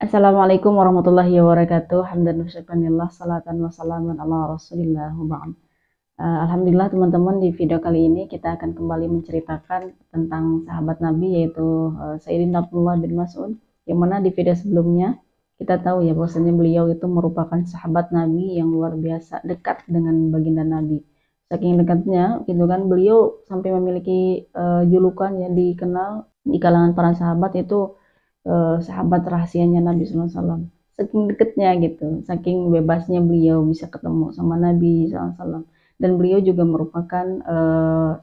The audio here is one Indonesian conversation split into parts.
Assalamualaikum warahmatullahi wabarakatuh. Hamdan wa syukranillah, salatan wa salaman ala rasulillah wa ba'd. Alhamdulillah teman-teman, di video kali ini kita akan kembali menceritakan tentang sahabat Nabi, yaitu Sayyidina Abdullah bin Mas'ud, yang mana di video sebelumnya kita tahu ya bahwasanya beliau itu merupakan sahabat Nabi yang luar biasa dekat dengan baginda Nabi. Saking dekatnya gitu kan, beliau sampai memiliki julukan ya, dikenal di kalangan para sahabat itu sahabat rahasianya Nabi SAW. Saking deketnya gitu, saking bebasnya beliau bisa ketemu sama Nabi SAW. Dan beliau juga merupakan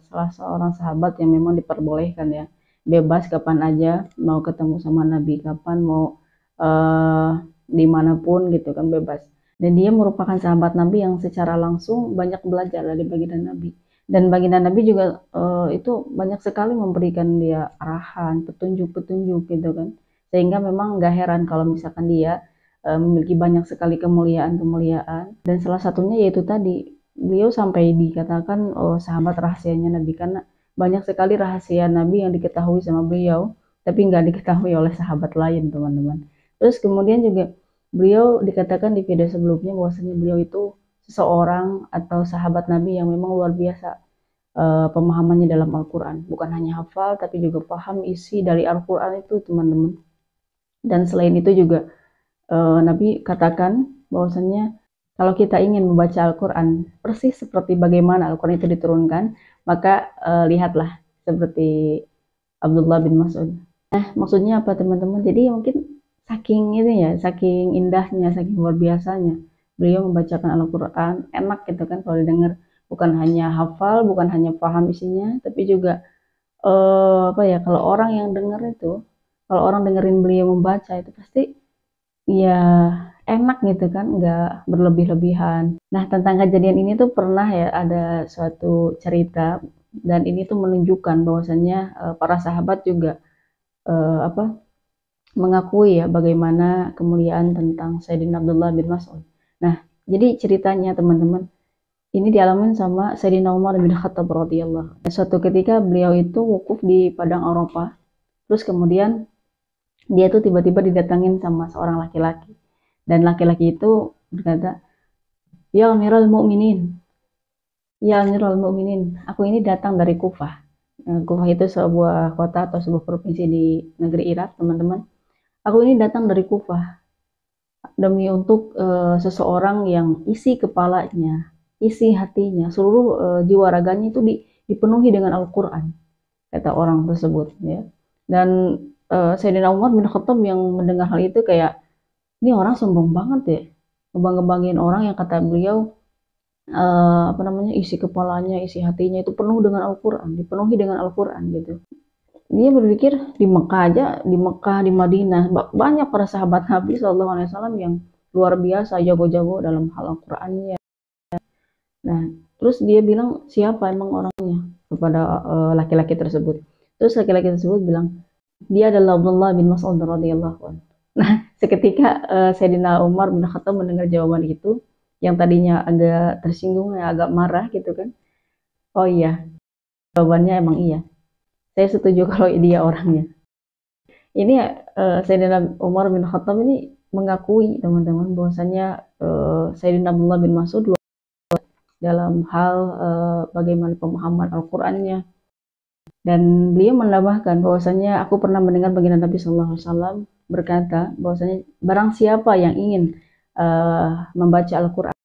salah seorang sahabat yang memang diperbolehkan ya, bebas kapan aja mau ketemu sama Nabi, kapan mau uh, dimanapun gitu kan, bebas. Dan dia merupakan sahabat Nabi yang secara langsung banyak belajar dari baginda Nabi. Dan baginda Nabi juga itu banyak sekali memberikan dia arahan, petunjuk-petunjuk gitu kan, sehingga memang gak heran kalau misalkan dia memiliki banyak sekali kemuliaan-kemuliaan. Dan salah satunya yaitu tadi, beliau sampai dikatakan sahabat rahasianya Nabi, karena banyak sekali rahasia Nabi yang diketahui sama beliau tapi nggak diketahui oleh sahabat lain, teman-teman. Terus kemudian juga beliau dikatakan di video sebelumnya bahwasanya beliau itu seseorang atau sahabat Nabi yang memang luar biasa pemahamannya dalam Al-Quran. Bukan hanya hafal tapi juga paham isi dari Al-Quran itu, teman-teman. Dan selain itu juga Nabi katakan bahwasanya kalau kita ingin membaca Al-Quran persis seperti bagaimana Al-Quran itu diturunkan, maka lihatlah seperti Abdullah bin Mas'ud. Nah, maksudnya apa, teman-teman? Jadi mungkin saking ini ya, saking indahnya, saking luar biasanya beliau membacakan Al-Quran, enak gitu kan kalau didengar. Bukan hanya hafal, bukan hanya paham isinya, tapi juga apa ya, kalau orang yang dengar itu, kalau orang dengerin beliau membaca itu pasti ya enak gitu kan, nggak berlebih-lebihan. Nah, tentang kejadian ini tuh pernah ya ada suatu cerita, dan ini tuh menunjukkan bahwasannya para sahabat juga apa, mengakui ya bagaimana kemuliaan tentang Sayyidina Abdullah bin Mas'ud. Nah, jadi ceritanya teman-teman, ini dialami sama Sayyidina Umar bin Khattab radhiyallahu. Suatu ketika beliau itu wukuf di padang Arafah, terus kemudian dia tuh tiba-tiba didatangin sama seorang laki-laki, dan laki-laki itu berkata, "Ya Amirul Mukminin, ya Amirul Mukminin, aku ini datang dari Kufah." Kufah itu sebuah kota atau sebuah provinsi di negeri Irak, teman-teman. "Aku ini datang dari Kufah demi untuk seseorang yang isi kepalanya, isi hatinya, seluruh jiwa raganya itu dipenuhi dengan Al-Quran," kata orang tersebut ya. Dan Sayyidina Umar bin Khattab yang mendengar hal itu kayak, ini orang sombong banget ya, ngebang-ngebangin orang yang kata beliau apa namanya, isi kepalanya, isi hatinya itu penuh dengan Al-Quran, dipenuhi dengan Al-Quran gitu. Dia berpikir di Mekah aja, di Mekah, di Madinah banyak para sahabat Nabi SAW yang luar biasa jago-jago dalam hal Al-Qurannya. Nah, terus dia bilang, siapa emang orangnya, kepada laki-laki tersebut. Terus laki-laki tersebut bilang, dia adalah Abdullah bin Mas'ud radhiyallahu anhu. Nah, seketika Sayyidina Umar bin Khattab mendengar jawaban itu, yang tadinya agak tersinggung, ya, agak marah gitu kan. Oh iya, jawabannya emang iya. Saya setuju kalau dia orangnya. Ini Sayyidina Umar bin Khattab ini mengakui, teman-teman, bahwasanya Sayyidina Abdullah bin Mas'ud dalam hal bagaimana pemahaman Al-Qur'annya. Dan beliau menambahkan bahwasanya, aku pernah mendengar baginda Nabi SAW berkata bahwasanya barang siapa yang ingin membaca Al-Quran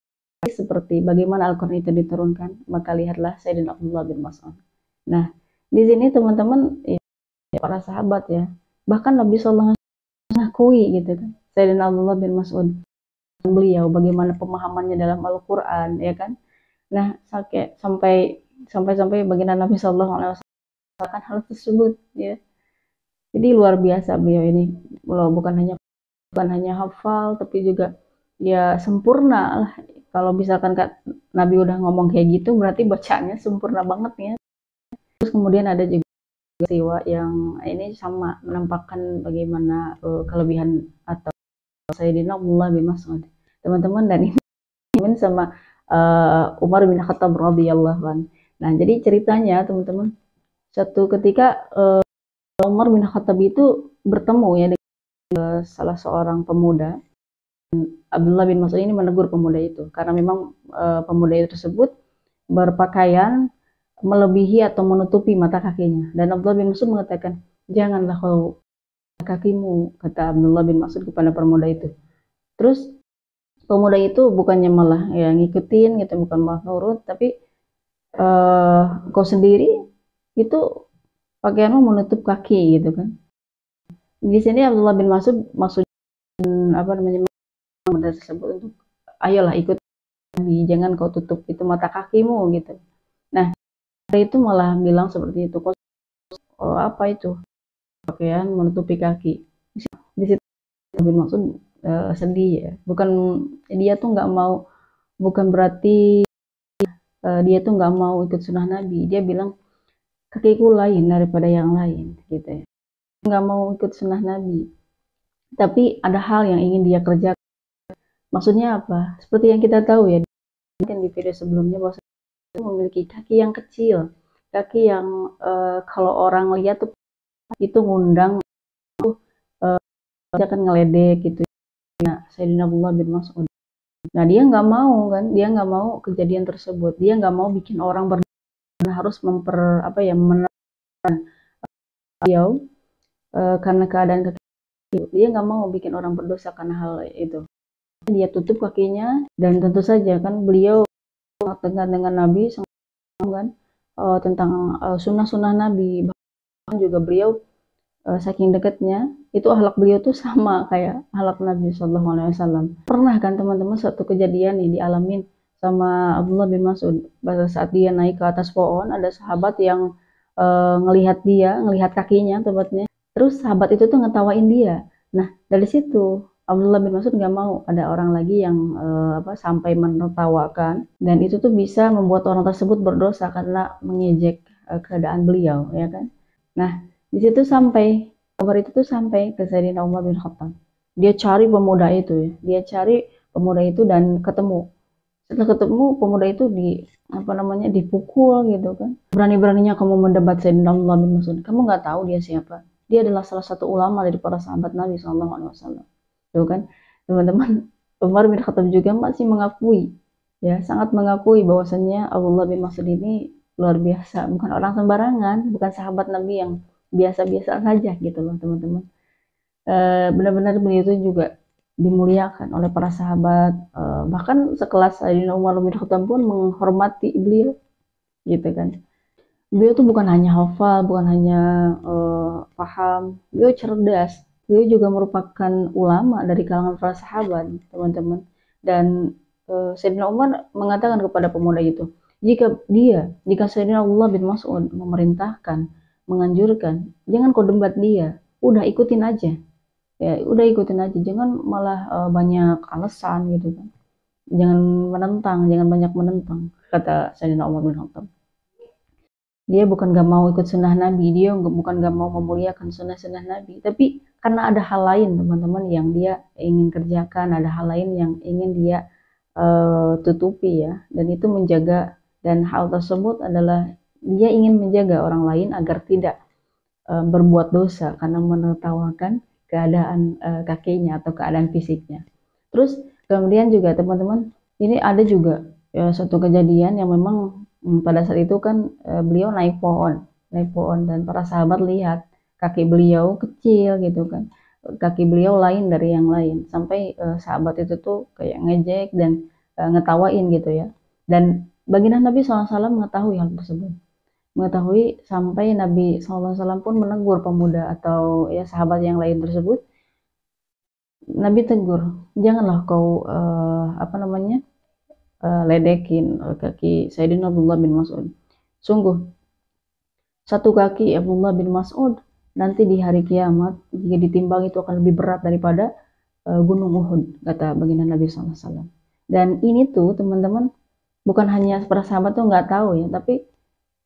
seperti bagaimana Al-Quran itu diturunkan, maka lihatlah Sayyidina Abdullah bin Mas'ud. Nah, di sini teman-teman ya, para sahabat ya, bahkan Nabi SAW mengakui gitu kan, Sayyidina Abdullah bin Mas'ud, beliau bagaimana pemahamannya dalam Al-Quran ya kan. Nah, sampai baginda Nabi SAW melakukan hal tersebut ya. Jadi luar biasa beliau ini, bukan hanya hafal tapi juga ya sempurna lah. Kalau misalkan Nabi udah ngomong kayak gitu berarti bacanya sempurna banget ya. Terus kemudian ada juga peristiwa yang ini sama menampakkan bagaimana kelebihan atau Sayyidina Abdullah bin Mas'ud, teman-teman. Dan ini sama Umar bin Khattab radhiyallahu anhu. Nah, jadi ceritanya teman-teman, satu ketika Umar bin Khattab itu bertemu ya salah seorang pemuda. Abdullah bin Mas'ud ini menegur pemuda itu karena memang pemuda itu tersebut berpakaian melebihi atau menutupi mata kakinya, dan Abdullah bin Mas'ud mengatakan, janganlah kau kakimu, kata Abdullah bin Mas'ud kepada pemuda itu. Terus pemuda itu bukannya malah ya ngikutin gitu, bukan malah nurut, tapi kau sendiri itu pakaianmu menutup kaki gitu kan. Di sini Abdullah bin Mas'ud maksud apa namanya pemuda tersebut untuk ayolah ikut Nabi, jangan kau tutup itu mata kakimu gitu. Nah, itu malah bilang seperti itu, kok apa itu pakaian menutupi kaki. Di situ bin Mas'ud sedih ya, bukan dia tuh nggak mau, bukan berarti dia tuh nggak mau ikut sunnah Nabi. Dia bilang kakiku lain daripada yang lain gitu ya, nggak mau ikut sunnah Nabi, tapi ada hal yang ingin dia kerjakan. Maksudnya apa? Seperti yang kita tahu ya, mungkin di video sebelumnya, bahwa itu memiliki kaki yang kecil, kaki yang kalau orang lihat tuh itu ngundang akan ngeledek gitu. Nah, Sayyidina Abdullah bin Mas'ud. Nah, dia nggak mau kan, dia nggak mau kejadian tersebut, dia nggak mau bikin orang harus menerang beliau karena keadaan kaki. Dia nggak mau bikin orang berdosa karena hal itu. Dia tutup kakinya, dan tentu saja kan beliau dekat dengan Nabi kan, tentang sunnah-sunnah Nabi. Bahkan juga beliau saking dekatnya, itu akhlak beliau tuh sama kayak akhlak Nabi Shallallahu Alaihi Wasallam. Pernah kan teman-teman suatu kejadian nih dialamin sama Abdullah bin Mas'ud, pada saat dia naik ke atas pohon, ada sahabat yang ngelihat kakinya tepatnya, terus sahabat itu tuh ngetawain dia. Nah, dari situ Abdullah bin Mas'ud nggak mau ada orang lagi yang sampai menertawakan, dan itu tuh bisa membuat orang tersebut berdosa karena mengejek keadaan beliau, ya kan. Nah, di situ sampai kabar itu tuh sampai ke Sayyidina Umar bin Khattab. Dia cari pemuda itu ya, dia cari pemuda itu dan ketemu. Setelah ketemu, pemuda itu dipukul gitu kan. Berani-beraninya kamu mendebat Sayyidina Abdullah bin Mas'ud. Kamu nggak tahu dia siapa? Dia adalah salah satu ulama dari para sahabat Nabi Shallallahu Alaihi Wasallam. Tuh kan, teman-teman, Umar bin Khattab juga masih mengakui, ya sangat mengakui bahwasannya Abdullah bin Mas'ud ini luar biasa, bukan orang sembarangan, bukan sahabat Nabi yang biasa-biasa saja gitu loh teman-teman. Benar-benar beliau itu juga dimuliakan oleh para sahabat, bahkan sekelas Sayyidina Umar bin Khattab pun menghormati beliau gitu kan. Beliau tuh bukan hanya hafal, bukan hanya paham, beliau cerdas, beliau juga merupakan ulama dari kalangan para sahabat teman-teman. Dan Sayyidina Umar mengatakan kepada pemuda itu, jika Sayyidina Abdullah bin Mas'ud memerintahkan, menganjurkan, jangan kau debat dia, udah ikutin aja ya, udah ikutin aja, jangan malah banyak alasan gitu kan, jangan banyak menentang, kata Sayyidina Umar bin Khattab. Dia bukan gak mau ikut sunnah Nabi, dia bukan gak mau memuliakan sunnah-sunnah Nabi, tapi karena ada hal lain teman-teman yang dia ingin kerjakan, ada hal lain yang ingin dia tutupi ya, dan itu menjaga, dan hal tersebut adalah dia ingin menjaga orang lain agar tidak berbuat dosa karena menertawakan keadaan kakinya atau keadaan fisiknya. Terus kemudian juga teman-teman, ini ada juga suatu kejadian yang memang pada saat itu kan beliau naik pohon dan para sahabat lihat kaki beliau kecil gitu kan, kaki beliau lain dari yang lain, sampai sahabat itu tuh kayak ngejek dan ngetawain gitu ya. Dan baginda Nabi SAW mengetahui hal tersebut, sampai Nabi SAW pun menegur pemuda atau ya sahabat yang lain tersebut. Nabi tegur, janganlah kau ledekin kaki Sayyidina Abdullah bin Mas'ud. Sungguh satu kaki Abdullah bin Mas'ud nanti di hari kiamat jika ditimbang itu akan lebih berat daripada gunung Uhud, kata baginda Nabi SAW. Dan ini tuh teman-teman, bukan hanya para sahabat tuh nggak tahu ya, tapi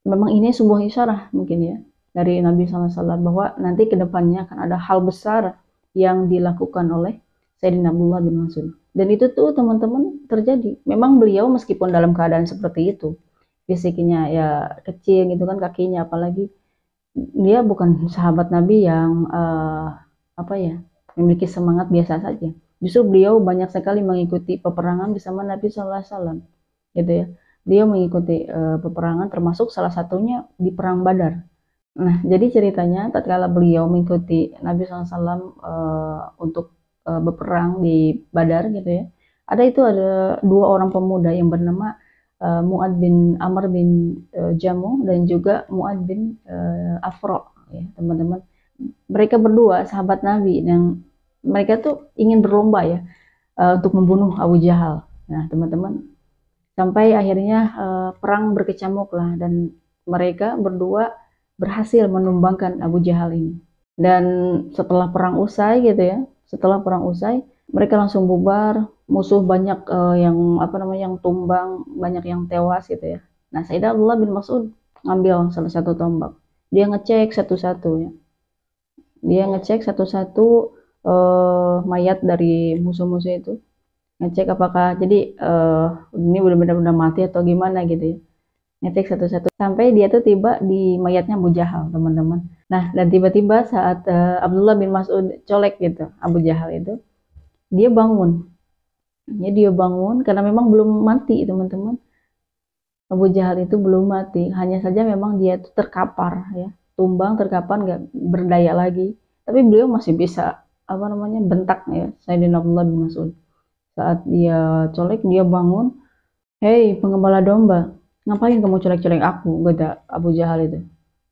memang ini sebuah isyarah mungkin ya dari Nabi SAW bahwa nanti kedepannya akan ada hal besar yang dilakukan oleh Sayyidina Abdullah bin Mas'ud. Dan itu tuh teman-teman terjadi. Memang beliau meskipun dalam keadaan seperti itu, fisiknya ya kecil gitu kan, kakinya apalagi, dia bukan sahabat Nabi yang memiliki semangat biasa saja. Justru beliau banyak sekali mengikuti peperangan bersama Nabi Shallallahu Alaihi Wasallam, gitu ya. Beliau mengikuti peperangan, termasuk salah satunya di perang Badar. Nah, jadi ceritanya tatkala beliau mengikuti Nabi SAW untuk berperang di Badar gitu ya. Ada dua orang pemuda yang bernama Mu'ad bin Amr bin Jamuh dan juga Mu'ad bin Afro ya, teman-teman. Mereka berdua sahabat Nabi dan mereka tuh ingin berlomba ya untuk membunuh Abu Jahal. Nah, teman-teman, sampai akhirnya perang berkecamuk lah dan mereka berdua berhasil menumbangkan Abu Jahal ini. Dan setelah perang usai gitu ya, setelah perang usai mereka langsung bubar, musuh banyak yang tumbang, banyak yang tewas gitu ya. Nah, Sayyidina Abdullah bin Mas'ud ngambil salah satu tombak. Dia ngecek satu-satu ya. Dia ngecek satu-satu mayat dari musuh-musuh itu. Ngecek apakah ini benar-benar udah mati atau gimana gitu ya. Ngecek satu-satu sampai dia tuh tiba di mayatnya Abu Jahal, teman-teman. Nah, dan tiba-tiba saat Abdullah bin Mas'ud colek gitu Abu Jahal itu, dia bangun. Ya, dia bangun karena memang belum mati, teman-teman. Abu Jahal itu belum mati, hanya saja memang dia itu terkapar ya, tumbang, terkapar, nggak berdaya lagi. Tapi beliau masih bisa bentak ya, Sayyidina Abdullah bin Mas'ud. Saat dia colek, dia bangun, "Hei pengembala domba, ngapain kamu colek-colek aku?" kata Abu Jahal itu.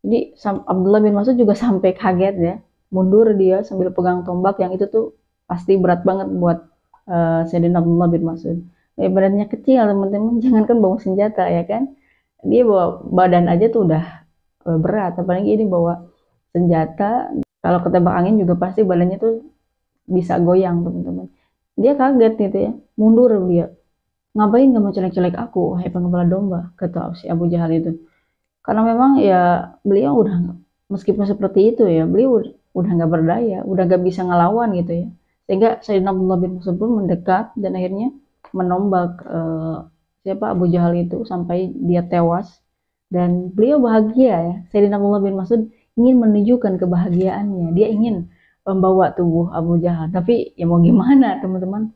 Jadi Abdullah bin Mas'ud juga sampai kaget ya, mundur dia sambil pegang tombak yang itu tuh pasti berat banget buat Sayyidina Abdullah bin Mas'ud. Badannya kecil, teman-teman, jangankan bawa senjata ya kan, dia bawa badan aja tuh udah berat, apalagi ini bawa senjata. Kalau ketembak angin juga pasti badannya tuh bisa goyang, teman-teman. Dia kaget gitu ya, mundur dia. "Ngapain kamu colek-colek aku, hai pengembala domba?" kata si Abu Jahal itu. Karena memang ya beliau udah, meskipun seperti itu ya, beliau udah nggak berdaya, udah nggak bisa ngelawan gitu ya. Sehingga Sayyidina Abdullah bin Mas'ud pun mendekat dan akhirnya menombak Abu Jahal itu sampai dia tewas. Dan beliau bahagia ya. Sayyidina Abdullah bin Mas'ud ingin menunjukkan kebahagiaannya. Dia ingin membawa tubuh Abu Jahal. Tapi ya mau gimana, teman-teman?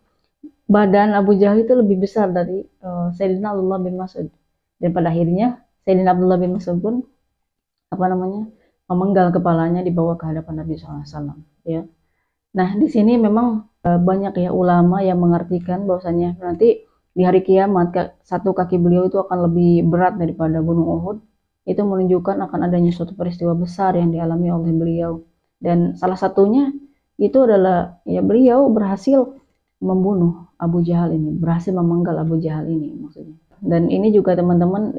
Badan Abu Jahal itu lebih besar dari Sayyidina Abdullah bin Mas'ud. Dan pada akhirnya Sayyidina Abdullah bin Mas'ud pun memenggal kepalanya, dibawa ke hadapan Nabi SAW ya. Nah, di sini memang banyak ya ulama yang mengartikan bahwasanya nanti di hari kiamat satu kaki beliau itu akan lebih berat daripada gunung Uhud. Itu menunjukkan akan adanya suatu peristiwa besar yang dialami oleh beliau. Dan salah satunya itu adalah ya beliau berhasil membunuh Abu Jahal ini, berhasil memenggal Abu Jahal ini maksudnya. Dan ini juga teman-teman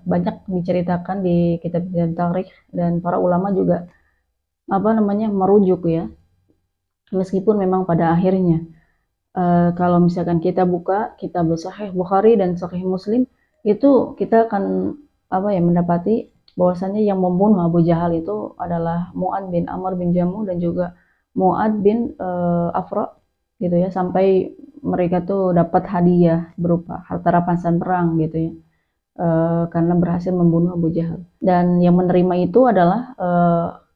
banyak diceritakan di kitab-kitab tarikh dan para ulama juga merujuk ya. Meskipun memang pada akhirnya kalau misalkan kita buka kitab Sahih Bukhari dan Sahih Muslim, itu kita akan mendapati bahwasannya yang membunuh Abu Jahal itu adalah Mu'ad bin Amr bin Jamuh dan juga Mu'ad bin Afra gitu ya, sampai mereka tuh dapat hadiah berupa harta rampasan perang gitu ya, karena berhasil membunuh Abu Jahal. Dan yang menerima itu adalah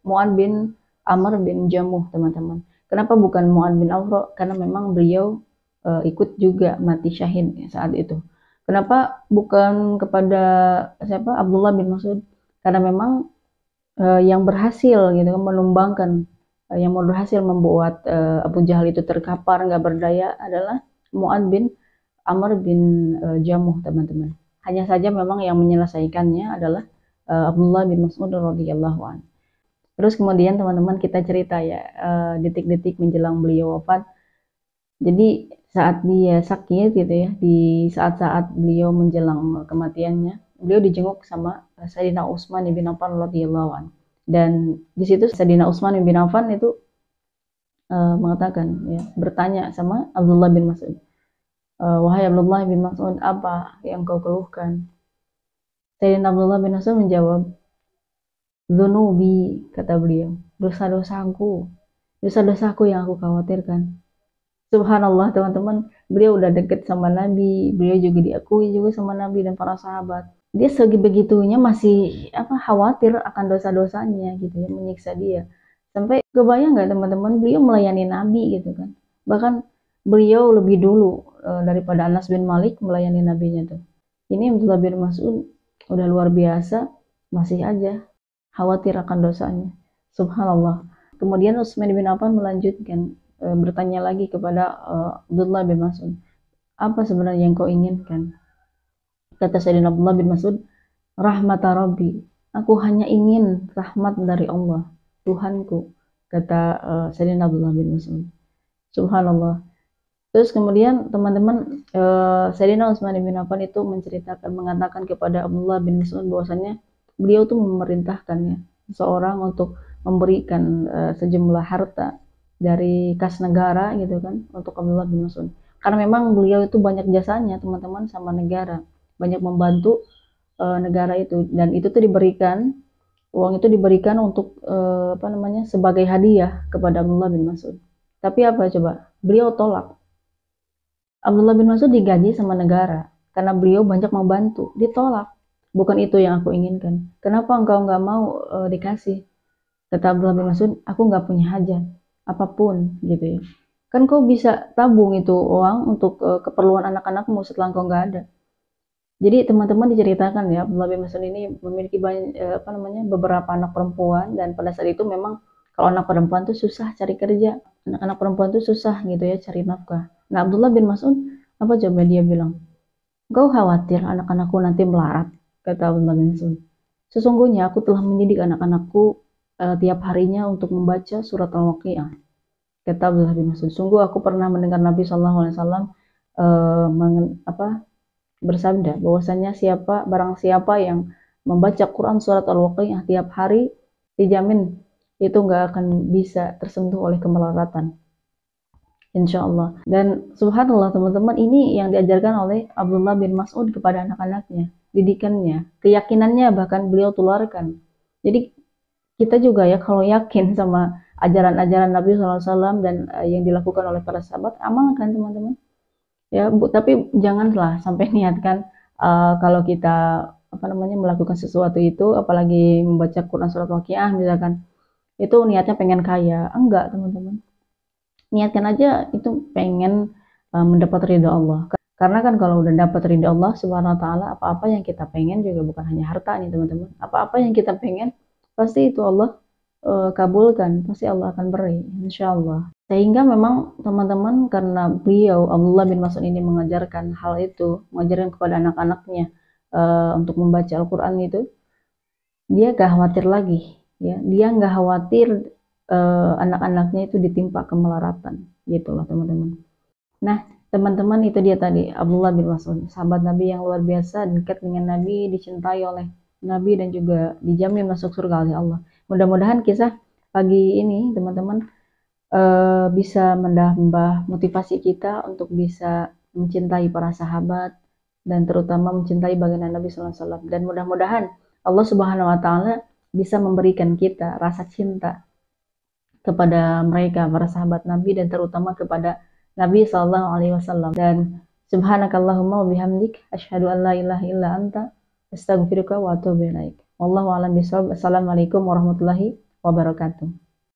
Mu'ad bin Amr bin Jamuh, teman-teman. Kenapa bukan Mu'ad bin Afra? Karena memang beliau ikut juga mati syahid ya, saat itu. Kenapa bukan kepada Abdullah bin Mas'ud? Karena memang yang berhasil gitu menumbangkan, yang berhasil membuat Abu Jahal itu terkapar nggak berdaya adalah Mu'ad bin Amr bin Jamuh, teman-teman. Hanya saja memang yang menyelesaikannya adalah Abdullah bin Mas'ud radhiyallahu anhu. Terus kemudian teman-teman kita cerita ya detik-detik menjelang beliau wafat. Jadi saat dia sakit gitu ya, di saat-saat beliau menjelang kematiannya, beliau dijenguk sama Sayyidina Utsman bin Affan radhiyallahu anhu. Dan di situ Sayyidina Utsman bin Affan itu mengatakan ya, bertanya sama Abdullah bin Mas'ud, "Wahai Abdullah bin Mas'ud, apa yang kau keluhkan?" Sayyidina Abdullah bin Mas'ud menjawab, "Dzunubi," kata beliau, "dosa-dosaku, dosa-dosaku yang aku khawatirkan." Subhanallah, teman-teman, beliau udah deket sama Nabi, beliau juga diakui juga sama Nabi dan para sahabat. Dia sebegitunya masih khawatir akan dosa-dosanya gitu ya, menyiksa dia. Sampai kebayang nggak teman-teman, beliau melayani Nabi gitu kan. Bahkan beliau lebih dulu daripada Anas bin Malik melayani nabinya tuh. Ini Abdullah bin Mas'ud udah luar biasa, masih aja khawatir akan dosanya. Subhanallah. Kemudian Utsman bin Affan melanjutkan bertanya lagi kepada Abdullah bin Mas'ud, apa sebenarnya yang kau inginkan? Kata Sayyidina Abdullah bin Mas'ud, rahmata Rabbi, aku hanya ingin rahmat dari Allah, Tuhanku, kata Sayyidina Abdullah bin Mas'ud. Subhanallah. Terus kemudian teman-teman, Sayyidina Utsman bin Affan itu menceritakan, mengatakan kepada Abdullah bin Mas'ud bahwasannya beliau tuh memerintahkan ya seseorang untuk memberikan sejumlah harta dari kas negara gitu kan untuk Abdullah bin Mas'ud. Karena memang beliau itu banyak jasanya teman-teman sama negara, banyak membantu negara itu, dan itu tuh diberikan, uang itu diberikan untuk apa namanya, sebagai hadiah kepada Abdullah bin Mas'ud. Tapi apa coba? Beliau tolak. Abdullah bin Mas'ud digaji sama negara karena beliau banyak membantu, ditolak. Bukan itu yang aku inginkan. Kenapa engkau nggak mau dikasih? Kata Abdullah bin Mas'ud, aku nggak punya hajat apapun gitu ya. Kan kau bisa tabung itu uang untuk keperluan anak-anakmu setelah kau nggak ada. Jadi teman-teman diceritakan ya, Abdullah bin Mas'ud ini memiliki banyak, apa namanya, beberapa anak perempuan, dan pada saat itu memang kalau anak perempuan tuh susah cari kerja, anak-anak perempuan tuh susah gitu ya cari nafkah. Nah Abdullah bin Mas'ud apa coba dia bilang? Kau khawatir anak-anakku nanti melarat, kata Abdullah bin Mas'ud. Sesungguhnya aku telah mendidik anak-anakku tiap harinya untuk membaca surat Al-Waqiah. Kata Abdullah bin Mas'ud, sungguh aku pernah mendengar Nabi Shallallahu Alaihi Wasallam bersabda bahwasanya barang siapa yang membaca Quran surat Al-Waqiah tiap hari, dijamin itu nggak akan bisa tersentuh oleh kemelaratan, insya Allah. Dan subhanallah teman-teman, ini yang diajarkan oleh Abdullah bin Mas'ud kepada anak-anaknya, didikannya, keyakinannya bahkan beliau tularkan. Jadi kita juga ya kalau yakin sama ajaran-ajaran Nabi SAW dan yang dilakukan oleh para sahabat, amalkan teman-teman. Ya, tapi janganlah sampai niatkan kalau kita apa namanya melakukan sesuatu itu, apalagi membaca Quran surat Waqiah misalkan, itu niatnya pengen kaya. Enggak, teman-teman. Niatkan aja itu pengen mendapat ridha Allah. Karena kan kalau udah dapat ridha Allah Subhanahu wa taala, apa-apa yang kita pengen juga bukan hanya harta nih, teman-teman. Apa-apa yang kita pengen pasti itu Allah kabulkan, pasti Allah akan beri, insya Allah. Sehingga memang teman-teman, karena beliau Abdullah bin Mas'ud ini mengajarkan hal itu, mengajarkan kepada anak-anaknya untuk membaca Al-Quran itu, dia gak khawatir lagi, ya, dia gak khawatir anak-anaknya itu ditimpa kemelaratan, gitulah teman-teman. Nah, teman-teman, itu dia tadi Abdullah bin Mas'ud, sahabat Nabi yang luar biasa, dekat dengan Nabi, dicintai oleh Nabi, dan juga dijamin masuk surga oleh Allah. Mudah-mudahan kisah pagi ini teman-teman bisa menambah motivasi kita untuk bisa mencintai para sahabat, dan terutama mencintai baginda Nabi SAW. Dan mudah-mudahan Allah Subhanahu Wa Taala bisa memberikan kita rasa cinta kepada mereka, para sahabat Nabi, dan terutama kepada Nabi Sallallahu Alaihi Wasallam. Dan subhanakallahumma wa bihamdik, asyhadu an la ilaha illa anta, astaghfiruka wa atubu ilaik. Wallahu a'lam bishawab. Assalamualaikum warahmatullahi wabarakatuh.